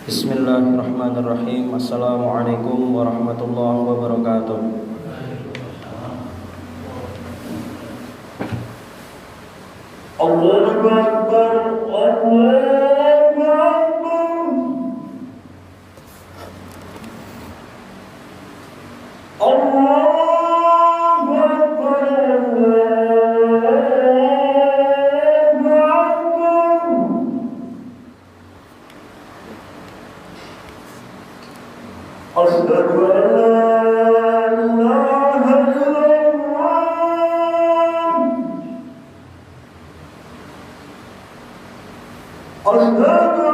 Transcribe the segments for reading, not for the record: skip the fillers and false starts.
Bismillahirrahmanirrahim. Assalamualaikum warahmatullahi wabarakatuh. Allahu Akbar, Allahu Akbar. Allahu Akbar, Allahu Akbar. Asyhadu an la ilaha illallah. Asyhadu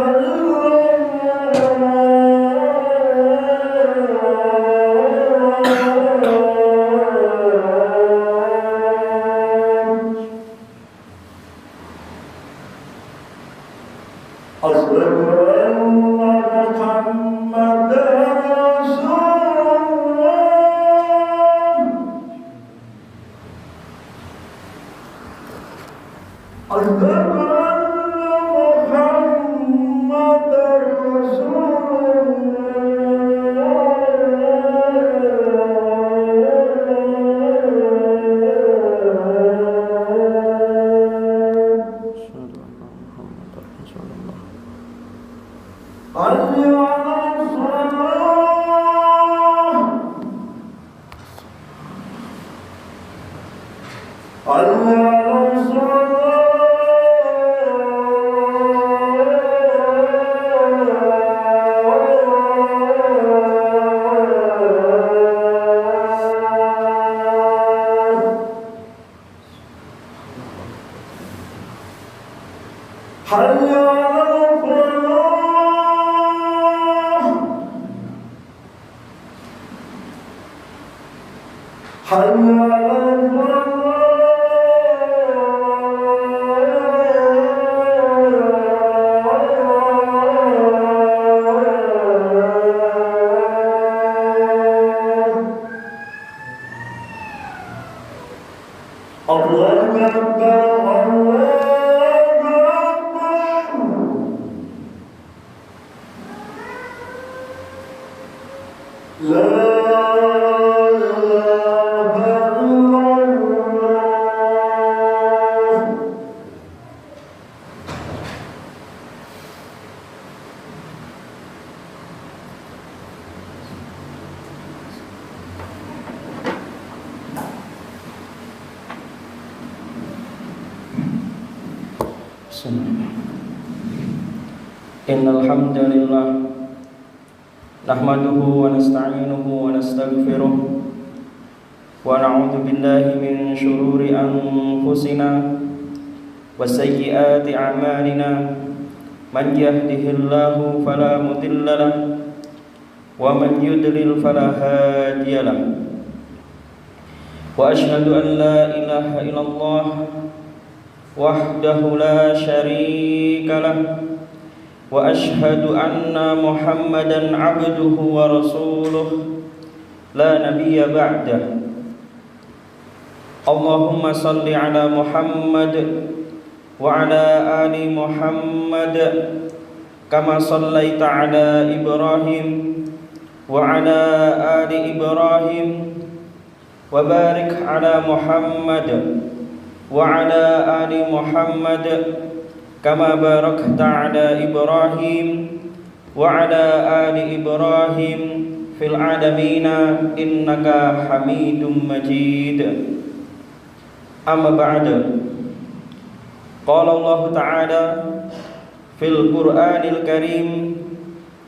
an Innal hamdalillah nahmaduhu wa nasta'inuhu wa nastaghfiruh wa na'udzu billahi min shururi anfusina wa sayyiati a'malina man yahdihillahu fala mudilla lahu wa man yudlil fala hadiya lahu wa ashhadu an la ilaha illallah wahdahu la syarika lahu wa ashhadu anna Muhammadan abduhu wa rasuluh la nabiyya ba'dah. Allahumma salli ala Muhammad wa ala ali Muhammad kama sallaita ala Ibrahim wa ala ali Ibrahim wa barik ala Muhammad wa ala ali Muhammad kama barakta ala Ibrahim wa ala ali Ibrahim fil alamin innaka Hamidum Majid. Amma ba'du. Qala Allah Ta'ala fil Qur'anil Karim,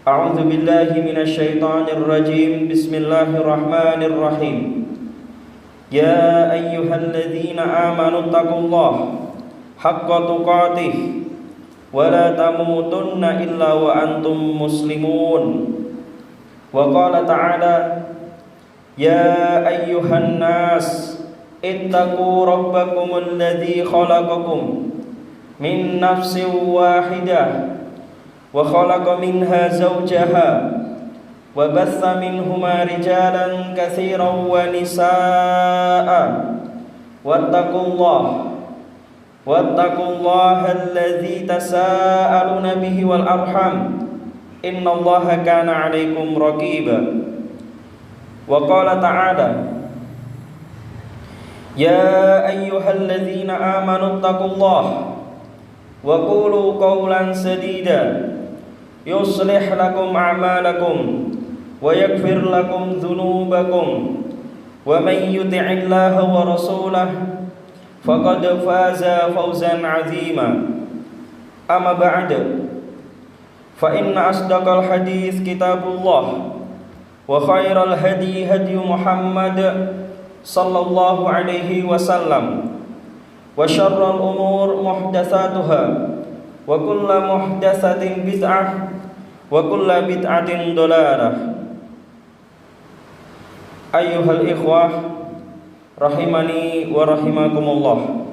a'udzu billahi minasy syaithanir rajim. Bismillahirrahmanirrahim. Ya ayyuhalladzina amanu taqullaha haqqa tuqatih wa la tamutunna illa wa antum muslimun. Wa qala ta'ala ya ayyuhan nas ittaqu rabbakumul ladzi khalaqakum min nafsin wahidah wa khalaqa minha zawjaha wa batha minhuma rijalan katsiran wa nisaa'a wattaqullaha wattaqullaha alladzi tasaaluna bihi wal arham innallaha kana 'alaikum raqiba. Wa qala ta'ala ya ayyuhalladzina amanu taqullaha wa qulu qawlan sadida yuslih lakum a'malakum wa yaghfir lakum dhunubakum wa man yuti'illaha wa rasulahu faqad faza fawzan 'azima. Amma ba'du, fa inna asdaqal hadits kitabullah wa khairal hadi hadi Muhammad sallallahu alaihi wasallam wa syarrul umur muhdatsatuha wa kullu muhdatsatin bid'ah wa kullu bid'atin dhalalah. Ayyuhal ikhwah rahimani wa rahimakumullah.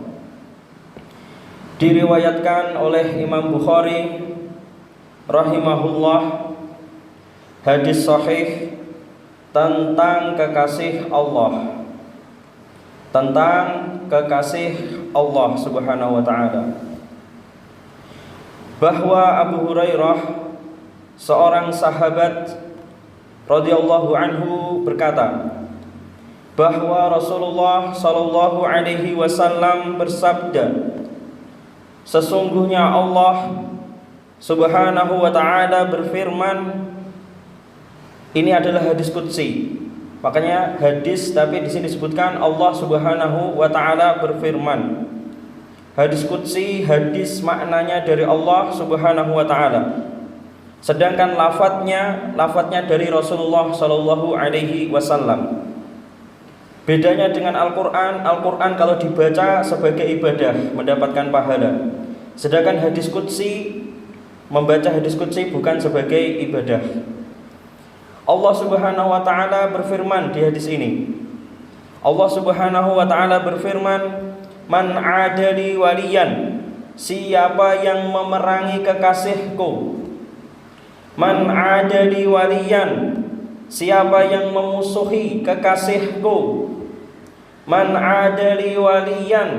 Diriwayatkan oleh Imam Bukhari rahimahullah hadis sahih tentang kekasih Allah, tentang kekasih Allah Subhanahu wa taala, bahwa Abu Hurairah, seorang sahabat radhiyallahu anhu, berkata bahwa Rasulullah sallallahu alaihi wasallam bersabda, sesungguhnya Allah Subhanahu wa taala berfirman. Ini adalah hadis qudsi. Makanya hadis, tapi di sini disebutkan Allah Subhanahu wa taala berfirman. Hadis qudsi, hadis maknanya dari Allah Subhanahu wa taala. Sedangkan lafadznya dari Rasulullah sallallahu alaihi wasallam. Bedanya dengan Al-Qur'an, Al-Qur'an kalau dibaca sebagai ibadah mendapatkan pahala. Sedangkan hadis qudsi, membaca hadis qudsi bukan sebagai ibadah. Allah Subhanahu wa taala berfirman di hadis ini. Allah Subhanahu wa taala berfirman, "Man 'adali waliyan," siapa yang memerangi kekasihku. Man 'adali waliyan, siapa yang memusuhi kekasihku. Man 'adali waliyan,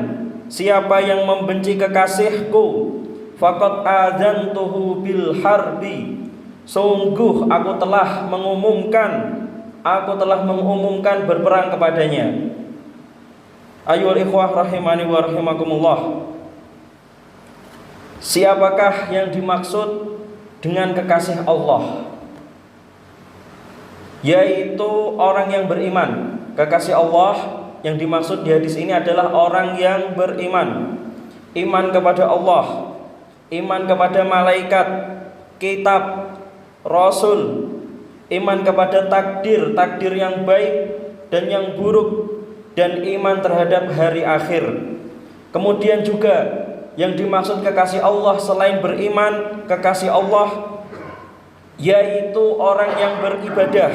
siapa yang membenci kekasihku. Faqad adzantuhu bil harbi, sungguh aku telah mengumumkan berperang kepadanya. Ayyuhal ikhwah rahimani wa rahimakumullah. Siapakah yang dimaksud dengan kekasih Allah? Yaitu orang yang beriman. Kekasih Allah yang dimaksud di hadis ini adalah orang yang beriman. Iman kepada Allah, iman kepada malaikat, kitab, Rasul, iman kepada takdir yang baik dan yang buruk, dan iman terhadap hari akhir. Kemudian juga yang dimaksud kekasih Allah selain beriman, kekasih Allah yaitu orang yang beribadah.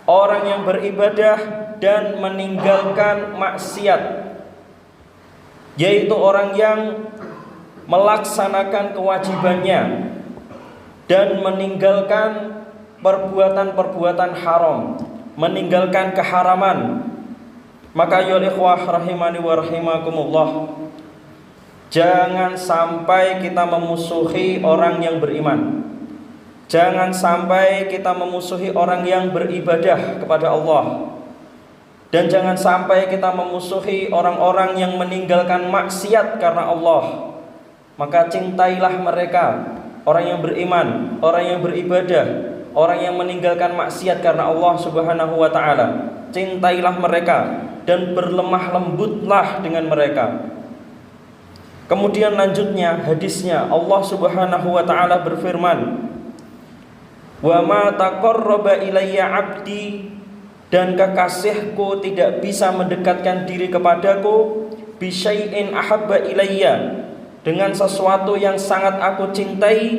Orang yang beribadah dan meninggalkan maksiat, yaitu orang yang melaksanakan kewajibannya dan meninggalkan perbuatan-perbuatan haram, meninggalkan keharaman. Maka ya ikhwah rahimani wa rahimakumullah, jangan sampai kita memusuhi orang yang beriman. Jangan sampai kita memusuhi orang yang beribadah kepada Allah. Dan jangan sampai kita memusuhi orang-orang yang meninggalkan maksiat karena Allah. Maka cintailah mereka, orang yang beriman, orang yang beribadah, orang yang meninggalkan maksiat karena Allah Subhanahu wa taala. Cintailah mereka dan berlemah lembutlah dengan mereka. Kemudian lanjutnya hadisnya, Allah Subhanahu wa taala berfirman, "Wa ma taqarraba ilayya 'abdi," dan kekasihku tidak bisa mendekatkan diri kepadaku, bi syai'in ahabba ilayya, dengan sesuatu yang sangat aku cintai,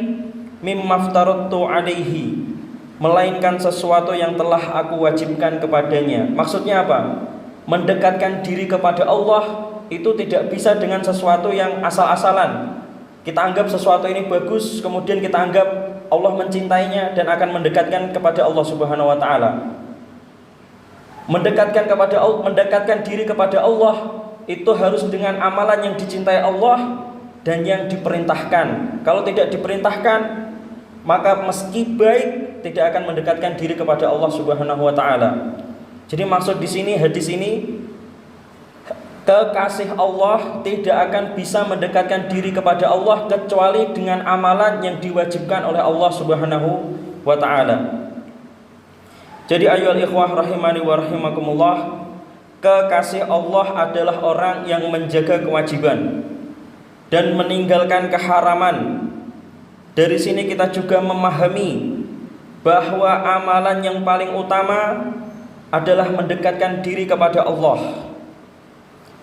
mimma aftaratu alaihi, melainkan sesuatu yang telah aku wajibkan kepadanya. Maksudnya apa? Mendekatkan diri kepada Allah itu tidak bisa dengan sesuatu yang asal-asalan. Kita anggap sesuatu ini bagus, kemudian kita anggap Allah mencintainya dan akan mendekatkan kepada Allah Subhanahu wa taala. Mendekatkan diri kepada Allah itu harus dengan amalan yang dicintai Allah dan yang diperintahkan. Kalau tidak diperintahkan, maka meski baik tidak akan mendekatkan diri kepada Allah Subhanahu wa taala. Jadi maksud di sini, hadis ini, kekasih Allah tidak akan bisa mendekatkan diri kepada Allah kecuali dengan amalan yang diwajibkan oleh Allah Subhanahu wa taala. Jadi ayyuhal ikhwah rahimani wa rahimakumullah, kekasih Allah adalah orang yang menjaga kewajiban dan meninggalkan keharaman. Dari sini kita juga memahami bahwa amalan yang paling utama adalah mendekatkan diri kepada Allah.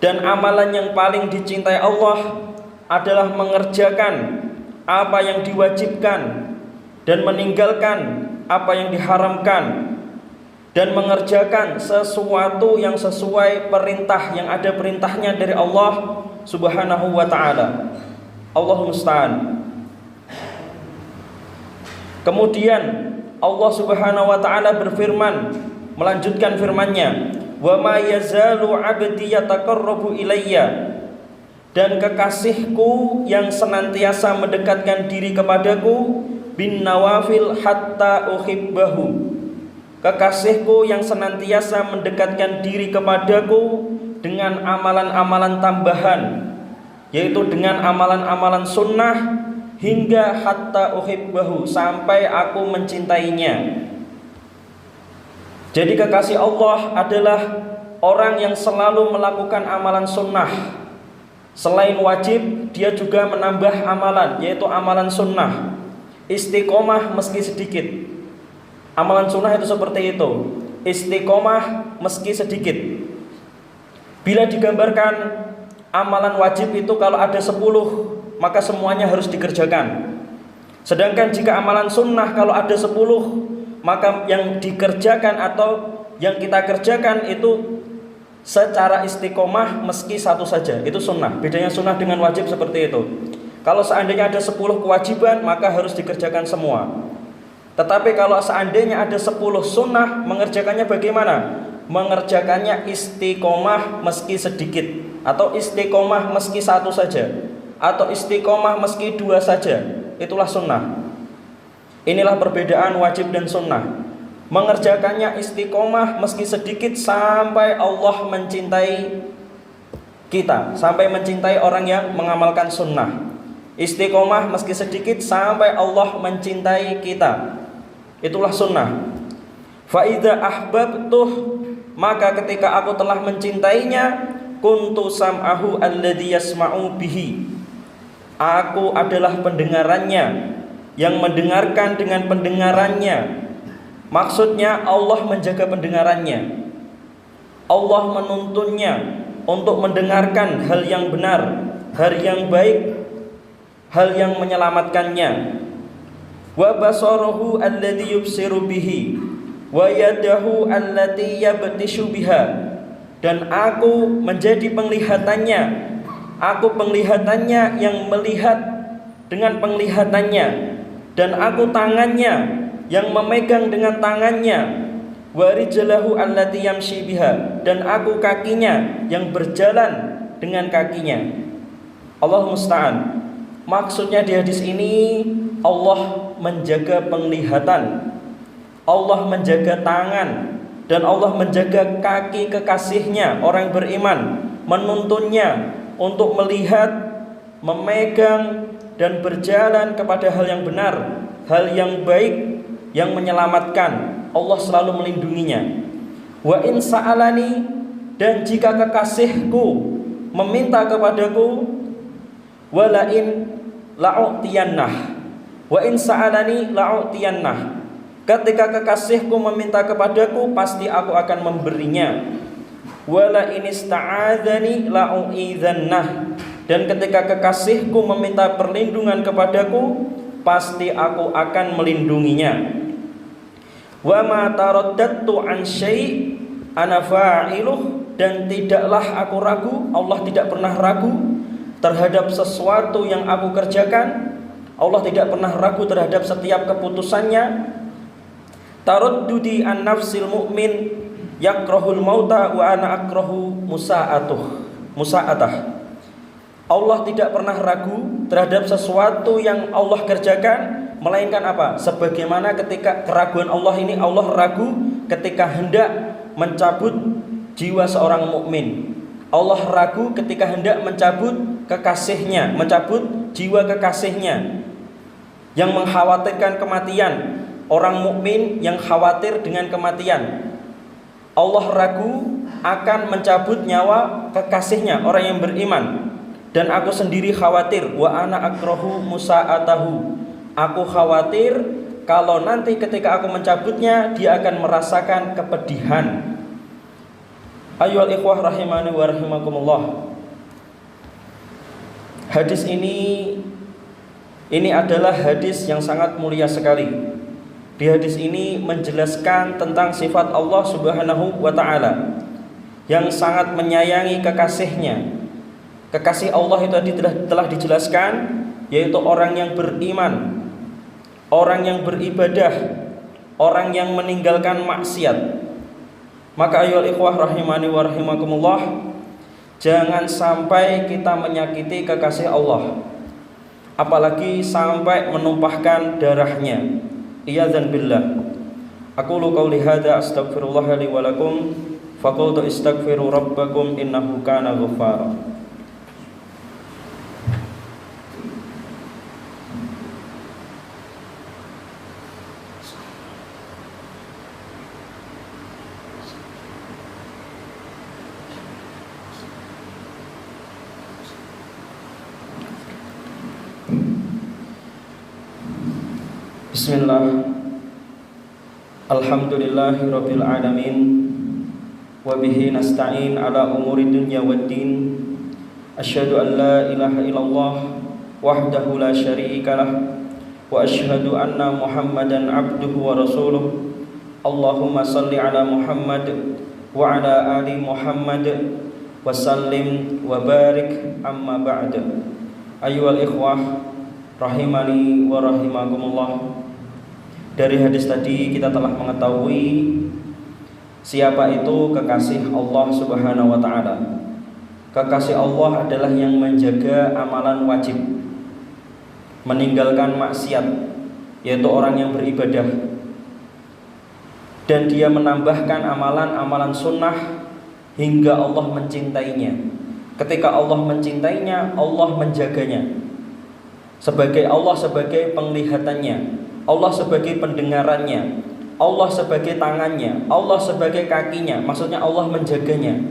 Dan amalan yang paling dicintai Allah adalah mengerjakan apa yang diwajibkan dan meninggalkan apa yang diharamkan, dan mengerjakan sesuatu yang sesuai perintah yang ada perintahnya dari Allah Subhanahu wa ta'ala. Allahumma musta'an. Kemudian Allah Subhanahu wa ta'ala berfirman, melanjutkan firman-Nya, "Wa ma yazalu 'abdi yataqarrabu ilayya," dan kekasihku yang senantiasa mendekatkan diri kepadaku, bin nawafil hatta uhibbahu. Kekasihku yang senantiasa mendekatkan diri kepadaku dengan amalan-amalan tambahan, yaitu dengan amalan-amalan sunnah, hingga hatta uhibbahu, sampai aku mencintainya. Jadi kekasih Allah adalah orang yang selalu melakukan amalan sunnah. Selain wajib, dia juga menambah amalan, yaitu amalan sunnah. Istiqomah meski sedikit. Amalan sunnah itu seperti itu, istiqomah meski sedikit. Bila digambarkan amalan wajib itu kalau ada 10, maka semuanya harus dikerjakan. Sedangkan jika amalan sunnah kalau ada 10, maka yang dikerjakan atau yang kita kerjakan itu secara istiqomah meski satu saja. Itu sunnah. Bedanya sunnah dengan wajib seperti itu. Kalau seandainya ada 10 kewajiban, maka harus dikerjakan semua. Tetapi kalau seandainya ada 10 sunnah, mengerjakannya bagaimana? Mengerjakannya istiqomah meski sedikit, atau istiqomah meski satu saja, atau istiqomah meski 2 saja. Itulah sunnah. Inilah perbedaan wajib dan sunnah. Mengerjakannya istiqomah meski sedikit sampai Allah mencintai kita, sampai mencintai orang yang mengamalkan sunnah. Istiqomah meski sedikit sampai Allah mencintai kita. Itulah sunnah. Fa idza ahbabtuh, maka ketika aku telah mencintainya, kuntu sam'ahu alladzi yasma'u bihi. Aku adalah pendengarannya yang mendengarkan dengan pendengarannya. Maksudnya Allah menjaga pendengarannya. Allah menuntunnya untuk mendengarkan hal yang benar, hal yang baik, hal yang menyelamatkannya. Wa basarahu alladzi yubsiru bihi wa yadahu allati yabtishu biha. Dan aku menjadi penglihatannya. Aku penglihatannya yang melihat dengan penglihatannya, dan aku tangannya yang memegang dengan tangannya. Wa rijlahu allati yamshi biha. Dan aku kakinya yang berjalan dengan kakinya. Allahumma musta'an. Maksudnya di hadis ini, Allah menjaga penglihatan, Allah menjaga tangan, dan Allah menjaga kaki kekasihnya, orang beriman, menuntunnya untuk melihat, memegang, dan berjalan kepada hal yang benar, hal yang baik, yang menyelamatkan. Allah selalu melindunginya. Wa in sa'alani, dan jika kekasihku meminta kepadaku, wala in la'utiyannah. Wa in sa'alani la'utiyannah. Ketika kekasihku meminta kepadaku, pasti aku akan memberinya. Wala in ista'adzani la'u'idzannah. Dan ketika kekasihku meminta perlindungan kepadaku, pasti aku akan melindunginya. Wa ma taraddadtu an syai' ana fa'iluh. Dan tidaklah aku ragu, Allah tidak pernah ragu terhadap sesuatu yang aku kerjakan. Allah tidak pernah ragu terhadap setiap keputusannya. Taraddudi an nafsil mu'min yakrahul mauta wa ana akrahu musa'atuh. musa'atah. Allah tidak pernah ragu terhadap sesuatu yang Allah kerjakan, melainkan apa? Sebagaimana ketika keraguan Allah ini, Allah ragu ketika hendak mencabut jiwa seorang mukmin. Allah ragu ketika hendak mencabut kekasihnya, mencabut jiwa kekasihnya yang mengkhawatirkan kematian. Orang mukmin yang khawatir dengan kematian, Allah ragu akan mencabut nyawa kekasihnya, orang yang beriman. Dan aku sendiri khawatir, wa ana akrahu musa'atahu. Aku khawatir kalau nanti ketika aku mencabutnya, dia akan merasakan kepedihan. Ayyuhal ikhwah rahimani wa rahimakumullah. Hadis ini adalah hadis yang sangat mulia sekali. Di hadis ini menjelaskan tentang sifat Allah Subhanahu wa ta'ala yang sangat menyayangi kekasihnya. Kekasih Allah itu tadi telah dijelaskan, yaitu orang yang beriman, orang yang beribadah, orang yang meninggalkan maksiat. Maka ayyuhal ikhwah rahimani wa rahimakumullah, jangan sampai kita menyakiti kekasih Allah, apalagi sampai menumpahkan darahnya. Iyadzan billah. Aqulu qouli hadza astaghfirullah li wa lakum faqultu istaghfiru rabbakum innahu kana ghaffara. Bismillah. Alhamdulillahi rabbil alamin. Wa bihi nasta'in ala umuri dunya waddin. Asyhadu an la ilaha illallah wahdahu la syarika lah. Wa asyhadu anna Muhammadan abduhu wa rasuluh. Allahumma salli ala Muhammad wa ala ali Muhammad wa sallim wa barik amma ba'd. Ayyuhal ikhwah rahimani wa rahimakumullah. Dari hadis tadi kita telah mengetahui siapa itu kekasih Allah Subhanahu wa ta'ala. Kekasih Allah adalah yang menjaga amalan wajib, meninggalkan maksiat, yaitu orang yang beribadah, dan dia menambahkan amalan-amalan sunnah hingga Allah mencintainya. Ketika Allah mencintainya, Allah menjaganya. Allah sebagai penglihatannya, Allah sebagai pendengarannya, Allah sebagai tangannya, Allah sebagai kakinya. Maksudnya Allah menjaganya,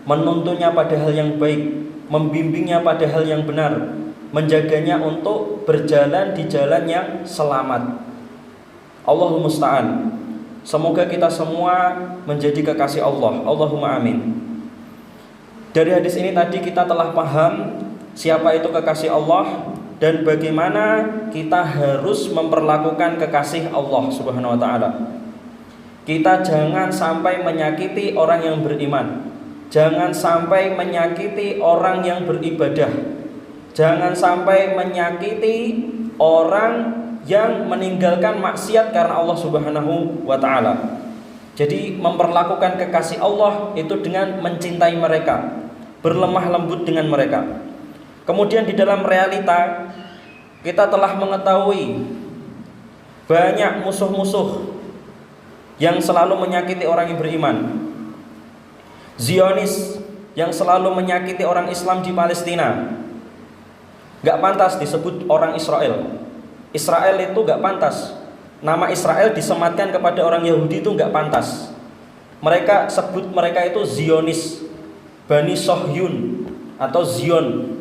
menuntunnya pada hal yang baik, membimbingnya pada hal yang benar, menjaganya untuk berjalan di jalan yang selamat. Allahumma musta'an. Semoga kita semua menjadi kekasih Allah. Allahumma amin. Dari hadis ini tadi kita telah paham siapa itu kekasih Allah dan bagaimana kita harus memperlakukan kekasih Allah Subhanahu wa ta'ala. Kita jangan sampai menyakiti orang yang beriman, jangan sampai menyakiti orang yang beribadah, jangan sampai menyakiti orang yang meninggalkan maksiat karena Allah Subhanahu wa ta'ala. Jadi memperlakukan kekasih Allah itu dengan mencintai mereka, berlemah lembut dengan mereka. Kemudian di dalam realita kita telah mengetahui banyak musuh-musuh yang selalu menyakiti orang yang beriman. Zionis yang selalu menyakiti orang Islam di Palestina. Gak pantas disebut orang Israel. Israel itu gak pantas. Nama Israel disematkan kepada orang Yahudi itu gak pantas. Mereka sebut mereka itu Zionis, Bani Sohyun atau Zion.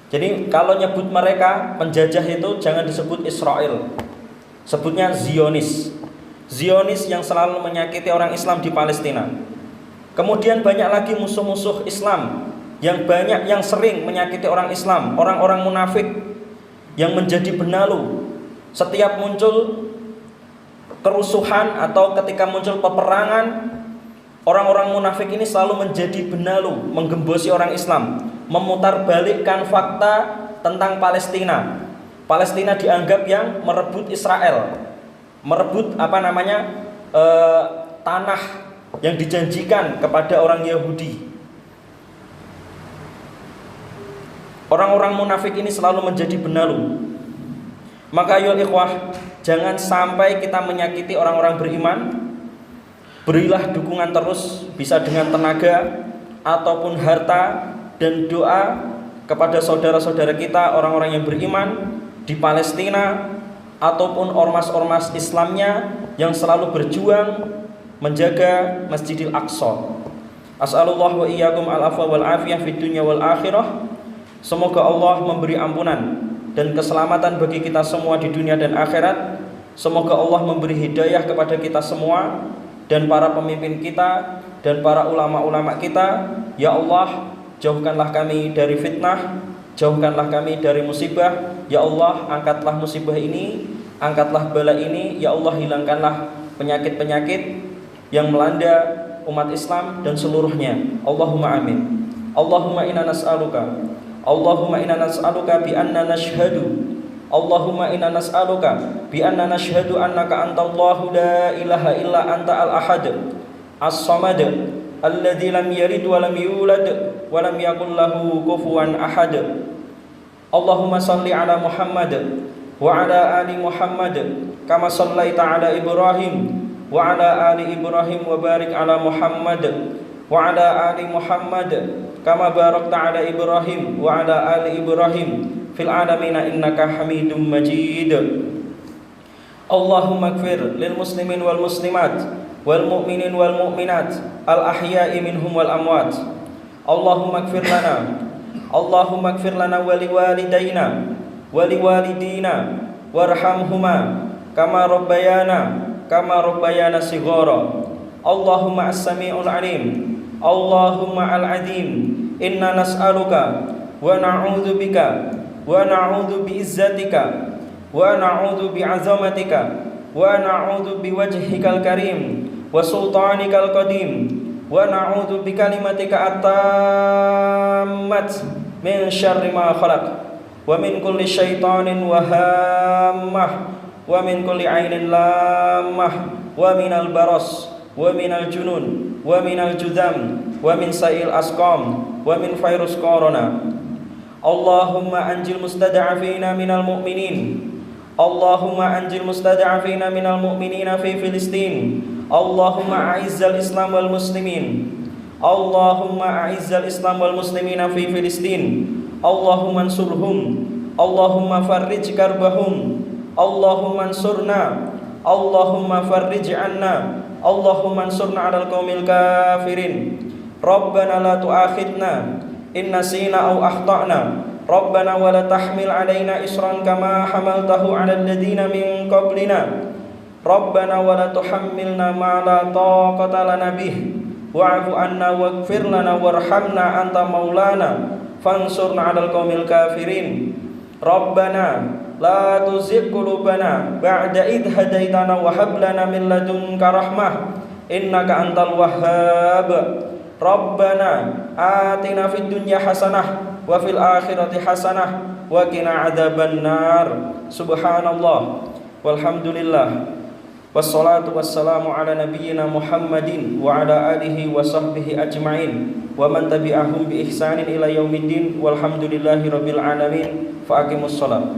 Jadi kalau nyebut mereka penjajah itu jangan disebut Israel, sebutnya Zionis. Zionis yang selalu menyakiti orang Islam di Palestina. Kemudian banyak lagi musuh-musuh Islam yang sering menyakiti orang Islam, orang-orang munafik yang menjadi benalu. Setiap muncul kerusuhan atau ketika muncul peperangan, orang-orang munafik ini selalu menjadi benalu, menggembosi orang Islam, memutarbalikkan fakta tentang Palestina. Palestina dianggap yang merebut Israel, merebut tanah yang dijanjikan kepada orang Yahudi. Orang-orang munafik ini selalu menjadi benalu. Maka ayo ikhwah, jangan sampai kita menyakiti orang-orang beriman. Berilah dukungan terus, bisa dengan tenaga ataupun harta dan doa kepada saudara-saudara kita orang-orang yang beriman di Palestina ataupun ormas-ormas Islamnya yang selalu berjuang menjaga Masjidil Aqsa. As'alullah wa iyyakum al-afwa wal afiyah fid dunya wal akhirah. Semoga Allah memberi ampunan dan keselamatan bagi kita semua di dunia dan akhirat. Semoga Allah memberi hidayah kepada kita semua dan para pemimpin kita dan para ulama-ulama kita. Ya Allah, jauhkanlah kami dari fitnah, jauhkanlah kami dari musibah. Ya Allah, angkatlah musibah ini, angkatlah bala ini. Ya Allah, hilangkanlah penyakit-penyakit yang melanda umat Islam dan seluruhnya. Allahumma amin. Allahumma inna nas'aluka bi anna nashhadu Allahumma inna nas'aluka bi anna nashhadu annaka antallahu la ilaha illa anta al-ahad as-samad alladzi lam yalid wa lam yulad wa lam yakul lahu kufuwan ahad. Allahumma salli ala Muhammad wa ala ali Muhammad kama sallaita ala Ibrahim wa ala ali Ibrahim wa barik ala Muhammad wa ala ali Muhammad kama barakta ala Ibrahim wa ala ali Ibrahim fil alamin innaka Hamidum Majid. Allahumma ighfir lil muslimin wal muslimat wal mu'minin wal mu'minat al ahya'i minhum wal amwat. Allahumma ighfir lana wa liwalidayna wa liwalidina warhamhuma kama rabbayana shighara. Allahumma as-sami'ul alim, Allahumma al-azim, inna nas'aluka wa na'udzu bi'izzatika wa na'udzu bi'azamatika wa na'udzu biwajhikal karim wa sultanikal qadim wa na'udzu bikalimatika at-tammat min syarri ma khalaq wa min kulli syaitanin wahammah wa min kulli ainin lammah wa minal baras wa minal junun wa minal judam wa min sa'il asqam wa min virus corona. Allahumma anjil mustada'afina minal mu'minin. Allahumma anjil mustada'afina minal mu'minina fi Filistin. Allahumma a'izzal Islam wal muslimin. Allahumma a'izzal Islam wal muslimina fi Filistin. Allahumma ansurhum. Allahumma farrij karbahum. Allahumma ansurna. Allahumma farrij anna. Allahumma ansurna 'alal qaumil kafirin. Rabbana la tu'akhidna in nasina aw akhtana. Rabbana wa la tahmil 'alaina isran kama hamaltahu 'alal ladzina min qablina. Rabbana wa la tuhammilna ma la taqata lana bih. Wa'fu 'anna waghfir lana warhamna anta maulana fansurna 'alal qaumil kafirin. Rabbana la tuzigh qulubana ba'da idh hadaitana wa hab lana min ladunka rahmah innaka antal wahhab. Rabbana atina fid dunya hasanah wa fil akhirati hasanah wa qina adzabannar. Subhanallah walhamdulillah wassalatu wassalamu ala nabiyyina Muhammadin wa ala alihi wa sahbihi ajma'in wa man tabi'ahum bi ihsanin ila yaumiddin walhamdulillahi rabbil alamin. Fa aqimus shalah.